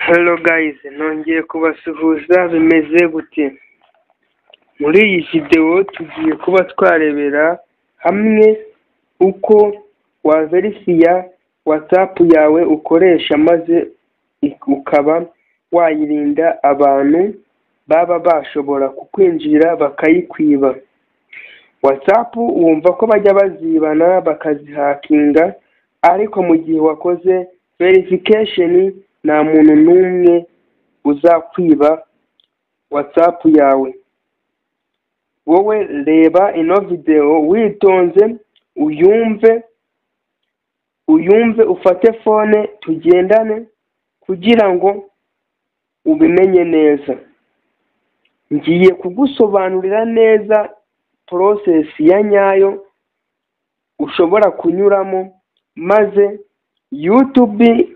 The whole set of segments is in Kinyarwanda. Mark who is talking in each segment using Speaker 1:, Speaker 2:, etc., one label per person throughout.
Speaker 1: Hello guys, nongeye kubasuhuza bimeze gute? Muri iyi video tugiye kuba twarebera hamwe uko waverifiya WhatsApp yawe ukoresha maze ukaba wayirinda abantu baba bashobora kukwinjira bakayikwiba. WhatsApp wumva ko bajya bazibana bakazihakinga, ariko mu gihe wakoze verification nta muntu n'umwe uzakwiba WhatsApp yawe. Wowe reba ino video witonze uyumve ufate phone tugendane kugira ngo ubimenye neza. Ngiye kugusobanurira neza process ya nyayo ushobora kunyuramo maze YouTube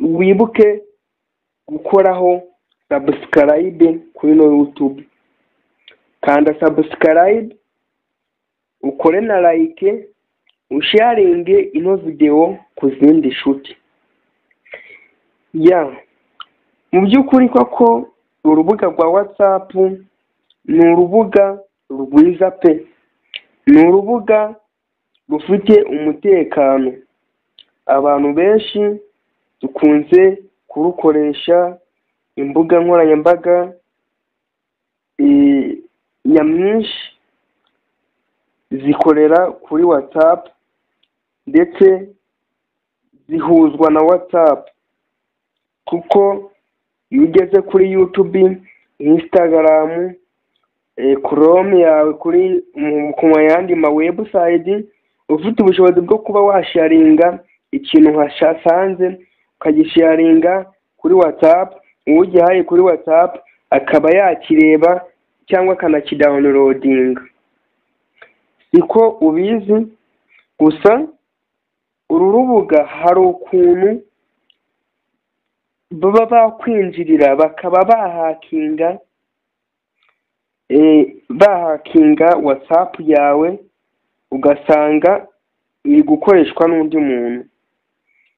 Speaker 1: wibuke gukoraho subscribe kuri no YouTube. Kanda subscribe, ukore na like, usharinge ino video ku zindi nshuti. Mu by'ukuri koko urubuga rwa WhatsApp ni urubuga rwiza pe. Ni urubuga rufite umutekano. Abantu benshi dukunze kurukoresha, imbuga nkoranyambaga nyamwinshi zikorera kuri WhatsApp ndetse zihuzwa na WhatsApp, kuko iyo ugeze kuri YouTube, Instagram, Chrome yawe ku yandi ma website, ufite ubushobozi bwo kuba washaringa ikintu hashasanze ukagisharinga kuri WhatsApp, ugihaye kuri WhatsApp akaba yakireba cyangwa akanakidownloadinga. Siko ubizi gusa uru rubuga hari ukuntu baba bakwinjirira bakaba bahakinga WhatsApp yawe ugasanga iri gukoreshwa n'undi muntu.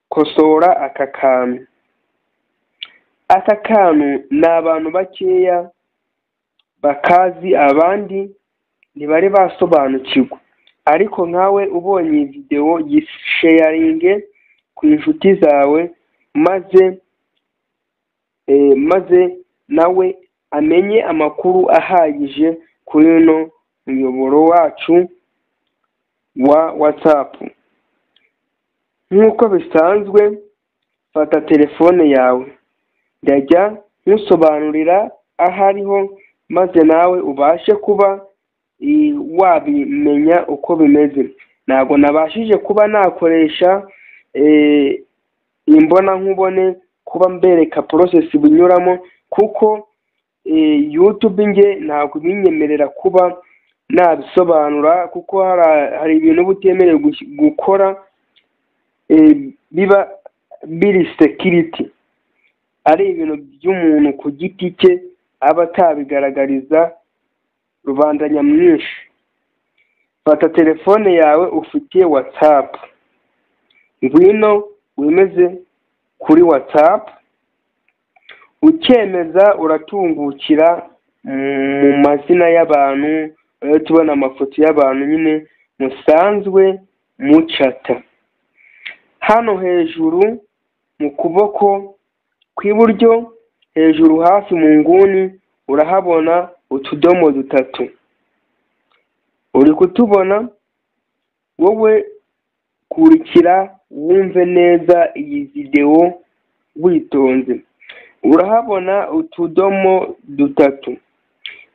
Speaker 1: Kosora aka kantu ni abantu bakeya bakazi, abandi ntibari basobanukirwa, ariko nkawe ubonye video yisharinge ku inshuti zawe maze nawe amenye amakuru ahagije kuri no muyoboro wacu wa WhatsApp. Nk'uko bisanzwe, fata telefone yawe, ndajya nkusobanurira ahariho maze nawe ubashe kuba wabimenya uko bimeze. Ntabwo nabashije kuba nakoresha imbona nkubone kuba mbereka process binyuramo, kuko YouTube nge ntabwo binyemerera kuba nabisobanura, kuko hari ibintu butemerewe gukora biba biri security, ari ibintu by'umuntu ku giti cye aba atabigaragariza rubanda nyamwinshi. Fata telefone yawe ufitiye WhatsApp, ngwino wemeze kuri WhatsApp, ukemeza uratungukira mu mazina y'abantu, tubona amafoto y'abantu nyine musanzwe mucata. Hano hejuru mu kuboko kw'iburyo hejuru hafi mu nguni urahabona utudomo dutatu. Uri kutubona? Wowe kurikira wumve neza iyi video witonze. Urahabona utudomo dutatu,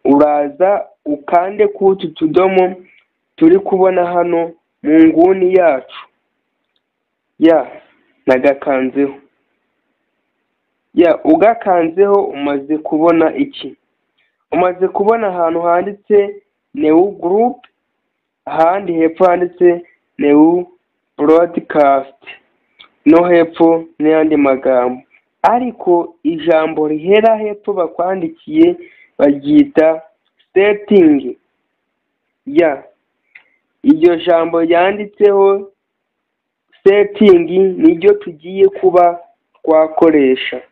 Speaker 1: uraza ukande ku utu tudomo turi kubona hano mu nguni yacu. Nagakanzeho. Ugakanzeho umaze kubona iki? Umaze kubona ahantu handitse New Group, ahandi hepfo handitse New Broadcast, no hepfo n'andi magambo, ariko ijambo rihera hepfo bakwandikiye baryita setting. Iryo jambo yanditseho setting niryo tugiye kuba twakoresha.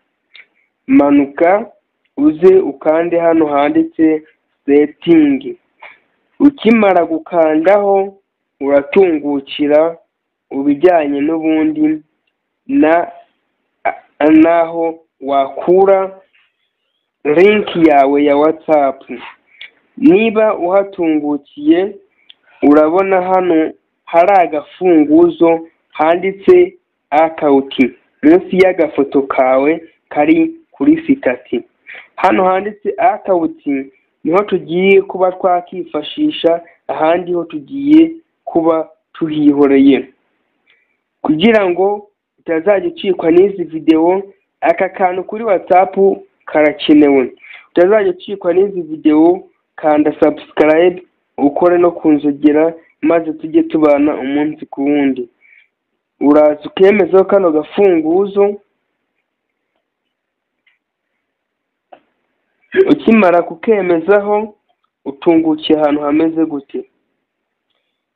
Speaker 1: Manuka uze ukande hano handitse setting. Ukimara gukandaho uratungukira ubijyanye n'ubundi naho wakura link yawe ya WhatsApp. Niba uhatungukiye urabona hano hari agafunguzo handitse account munsi y'agafoto kawe kari kuri sitati. Hano handitse account niho tugiye kuba twakifashisha, ahandi ho tugiye kuba tuhihoreye. Kugira ngo utazajya ucikwa n'izi video, aka kantu kuri WhatsApp karakenewe. Utazajya ucikwa n'izi video, kanda subscribe ukore no kunzogera maze tujye tubana umunsi ku wundi. Uraza ukemezaho kano gafunguzo. Ukimara kukemezaho utungukiye ahantu hameze gute.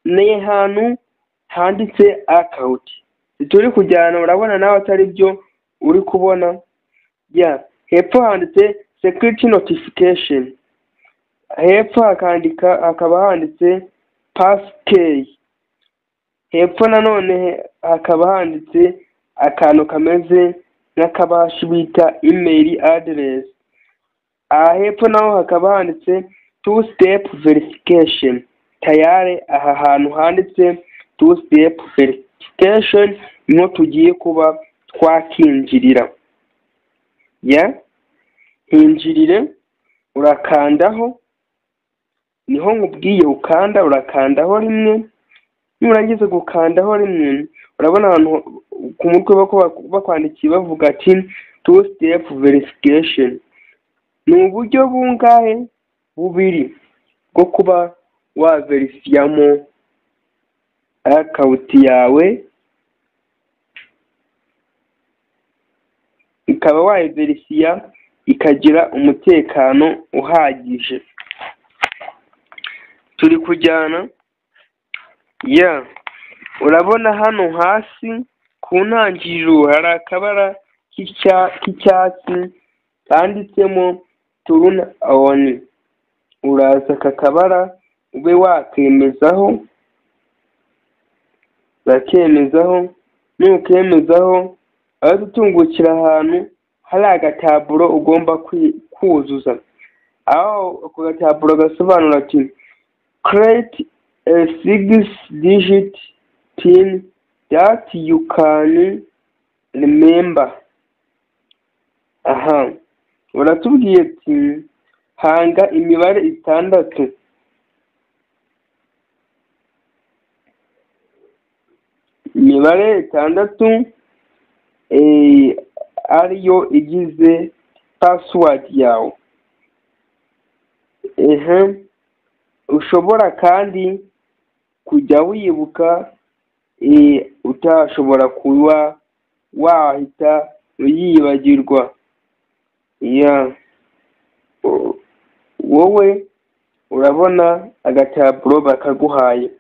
Speaker 1: Ni hantu handitse account. Turi kujyana urabona nawe atari byo uri kubona. Hepfo handitse security notification. Hepfo hakaba handitse passkey. Hepfo nanone hakaba handitse akantu kameze nk'akabashi bita email address. Hepfo naho hakaba handitse two step verification. Tayari aha hantu handitse two step verification niho tugiye kuba twakinjirira. Hinjirire urakandaho, niho nkubwiye ukanda, urakandaho rimwe. Nurangiza gukandaho rimwe urabona ahantu ku mutwe bakwandikiye bavuga ati two step verification. Ni uburyo bungahe? Bubiri bwo kuba waverifiyamo account yawe, ikaba wayiverifiya ikagira umutekano uhagije. Turi kujyana. Urabona hano hasi ku ntangiriro hari akabara k'icyatsi kanditsemo turn on. Uraza aka kabara ube wakemezaho. Bakemezaho, nukemezaho abatungukira ahantu hari agataburo ugomba kuzuza. Aho ku gataburo gasobanura ati create a 6-digit PIN that you can remember. Uratubwiye ati hanga imibare 6. Imibare 6 ariyo igize password yawe. Ushobora kandi kujya wibuka utashobora kuba wahita uyibagirwa. Wowe urabona agataburo bakaguhaye.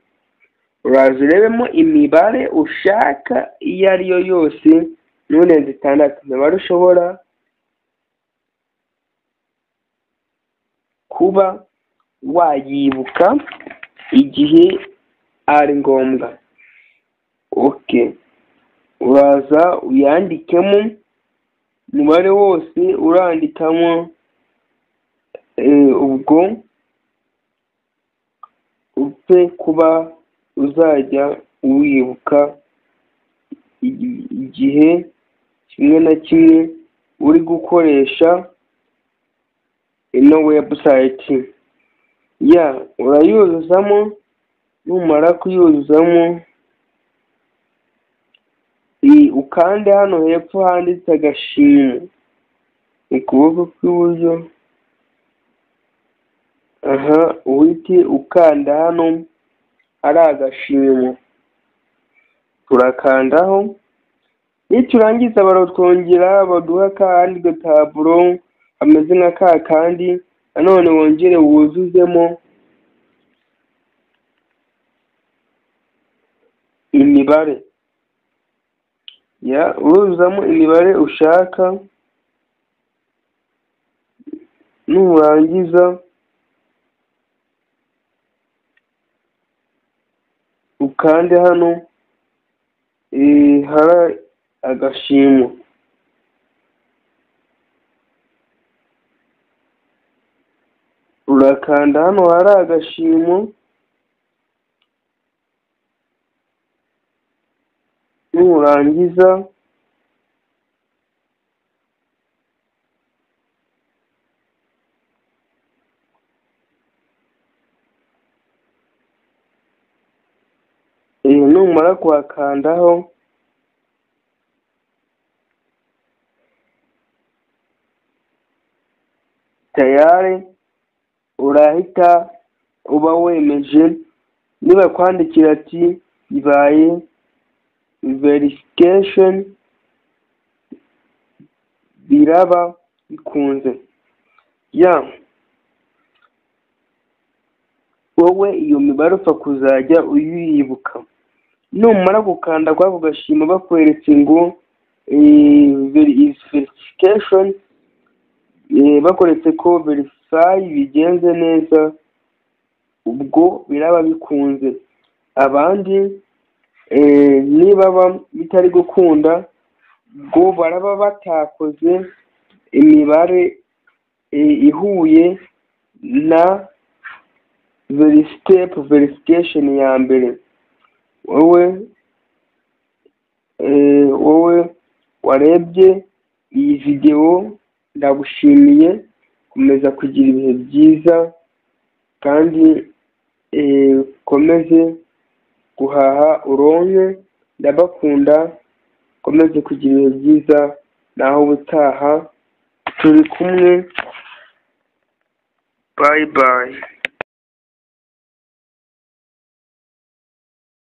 Speaker 1: Uraza urebemo imibare ushaka iyo ariyo yose nurenze 6. Imibare ushobora kuba wayibuka igihe ari ngombwa. Uraza uyandikemo umubare wose, urandikamo ubwo upfe kuba uzajya wibuka igihe kimwe na kimwe uri gukoresha ino website. Urayuzuzamo. Numara kuyuzuzamo ukande hano hepfo handitse agashimwe ukuboko kw'iburyo. Uhite ukanda hano hari agashimwe. Turakandaho. Niturangiza barotwongera baduha kandi gataburo ameze nka kandi nanone wongere wuzuzemo imibare. uruzuzamo imibare ushaka, nurangiza ukande hano hari agashimo, urakanda hano hari agashimo, nurangiza numara kuhakandaho tayari urahita uba wemeje. Niba kwandikira ati bibaye verification, biraba bikunze. Wowe iyo mibare upfa kuzajya uyibuka. Numara gukanda kwako gashima bakweretse ngo verification, bakoretse ko verify bigenze neza, ubwo biraba bikunze. Abandi niba bitari gukunda, ubwo baraba batakoze imibare ihuye na step verification ya mbere. Wowe warebye iyi video, ndagushimiye. Komeza kugira ibihe byiza kandi komeze guhaha uronke. Ndabakunda, komeze kugira ibihe byiza. Naho ubutaha turi kumwe. Bye bye.